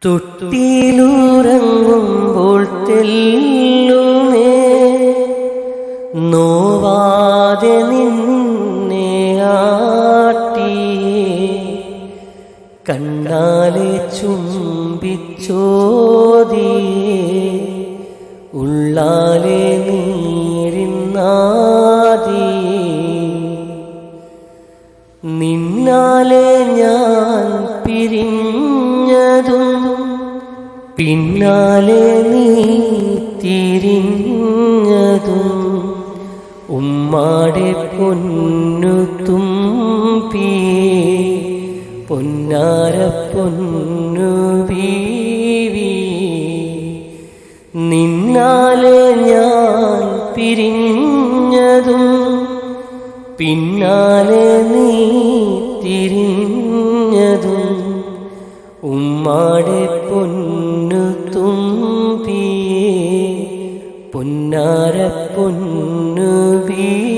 തൊട്ടിയിലുറങ്ങുമ്പോൾ തെല്ലുമേ നോവാതെ നിന്നെ ആട്ടിയേ കണ്ണാലെ ചുംബിച്ചോദിയേ ഉള്ളാലെ നീരിന്നാദിയേ നിന്നാലെ ഞാൻ പിരിഞ്ഞതും പിന്നാലെ നീ തിരിഞ്ഞതും ഉമ്മാടെ പൊന്നു തുമ്പിയേ പൊന്നാര പൊന്നു ബീവി നിന്നാലെ ഞാൻ പിരിഞ്ഞതും പിന്നാലെ നീ തിരിഞ്ഞതും ഉമ്മാടെ പൊന്നു തുമ്പിയേ പൊന്നാര പൊന്നു ബീവി.